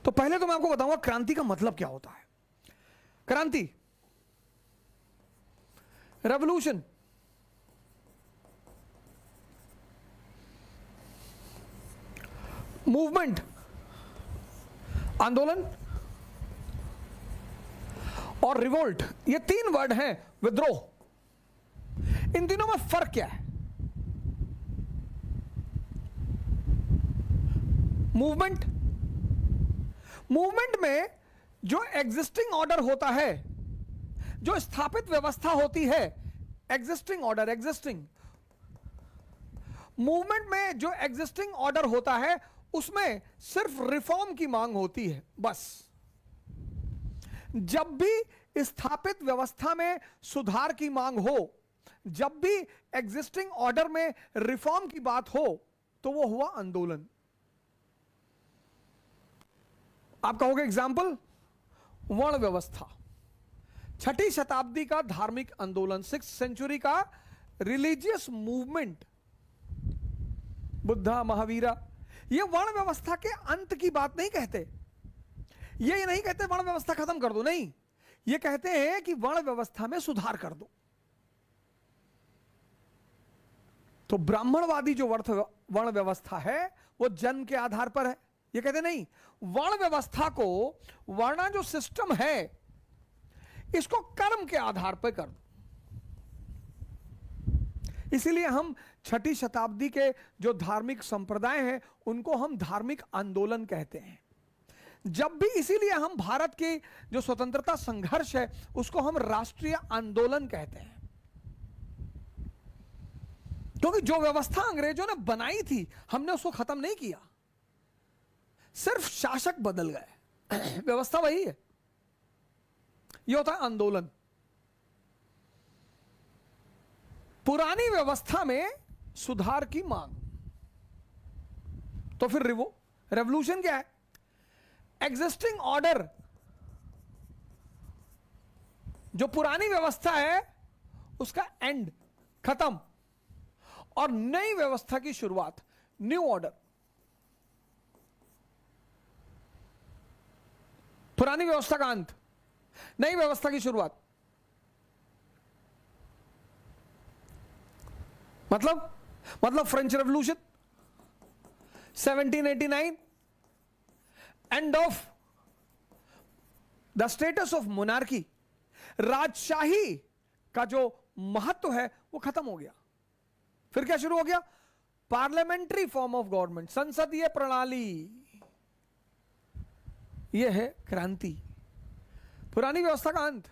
तो पहले तो मैं आपको बताऊंगा क्रांति का मतलब क्या होता है। क्रांति, रेवोल्यूशन, मूवमेंट, आंदोलन और रिवोल्ट, ये तीन वर्ड हैं। विद्रोह, इन तीनों में फर्क क्या है? मूवमेंट, मूवमेंट में जो एग्जिस्टिंग ऑर्डर होता है, जो स्थापित व्यवस्था होती है, एग्जिस्टिंग ऑर्डर, एग्जिस्टिंग मूवमेंट में जो एग्जिस्टिंग ऑर्डर होता है उसमें सिर्फ रिफॉर्म की मांग होती है, बस। जब भी स्थापित व्यवस्था में सुधार की मांग हो, जब भी एग्जिस्टिंग ऑर्डर में रिफॉर्म की बात हो, तो वो हुआ आंदोलन। आप कहोगे एग्जाम्पल, वर्ण व्यवस्था, 6ठी शताब्दी का धार्मिक आंदोलन, 6th सेंचुरी का रिलीजियस मूवमेंट, बुद्धा, महावीरा। ये वर्ण व्यवस्था के अंत की बात नहीं कहते, ये नहीं कहते वर्ण व्यवस्था खत्म कर दो, नहीं, ये कहते हैं कि वर्ण व्यवस्था में सुधार कर दो। तो ब्राह्मणवादी जो वर्ण व्यवस्था है वो जन्म के आधार पर है, ये कहते नहीं, वर्ण व्यवस्था को, वर्णा जो सिस्टम है इसको कर्म के आधार पर कर दो। इसीलिए हम 6ठी शताब्दी के जो धार्मिक संप्रदाय हैं उनको हम धार्मिक आंदोलन कहते हैं। जब भी, इसीलिए हम भारत की जो स्वतंत्रता संघर्ष है उसको हम राष्ट्रीय आंदोलन कहते हैं, क्योंकि जो व्यवस्था अंग्रेजों ने बनाई थी हमने उसको खत्म नहीं किया, सिर्फ शासक बदल गए, व्यवस्था वही है। यह होता है आंदोलन। पुरानी व्यवस्था में सुधार की मांग। तो फिर रेवोल्यूशन क्या है? एग्जिस्टिंग ऑर्डर, जो पुरानी व्यवस्था है उसका एंड, खत्म, और नई व्यवस्था की शुरुआत, न्यू ऑर्डर। पुरानी व्यवस्था का अंत, नई व्यवस्था की शुरुआत। मतलब French revolution 1789, end of the status of monarchy, राजशाही का जो महत्व है वो खत्म हो गया। फिर क्या शुरू हो गया? पार्लियामेंट्री फॉर्म ऑफ गवर्नमेंट, संसदीय प्रणाली। यह है क्रांति। पुरानी व्यवस्था का अंत,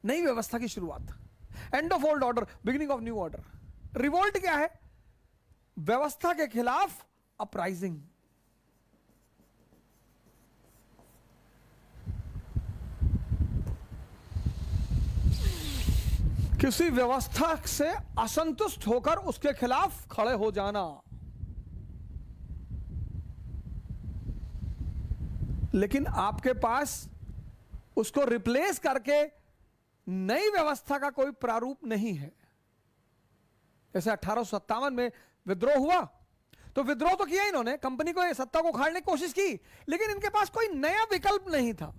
नई व्यवस्था की शुरुआत, end of old order, beginning of new order. Revolt क्या है? व्यवस्था के खिलाफ अपराइजिंग। किसी व्यवस्था से असंतुष्ट होकर उसके खिलाफ खड़े हो जाना। लेकिन आपके पास उसको रिप्लेस करके नई व्यवस्था का कोई प्रारूप नहीं है। जैसे 1857 में विद्रोह हुआ, तो विद्रोह तो किया इन्होंने, कंपनी को, सत्ता को उखाड़ने की कोशिश की, लेकिन इनके पास कोई नया विकल्प नहीं था।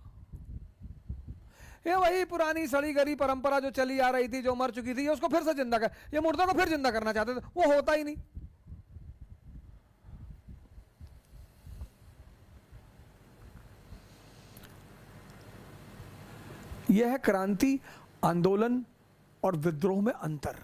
ये वही पुरानी सड़ी गरी परंपरा जो चली आ रही थी, जो मर चुकी थी, उसको फिर से जिंदा कर, ये मुर्दों को फिर जिंदा करना चाहते थे, वो होता ही नहीं। यह है क्रांति, आंदोलन और विद्रोह में अंतर।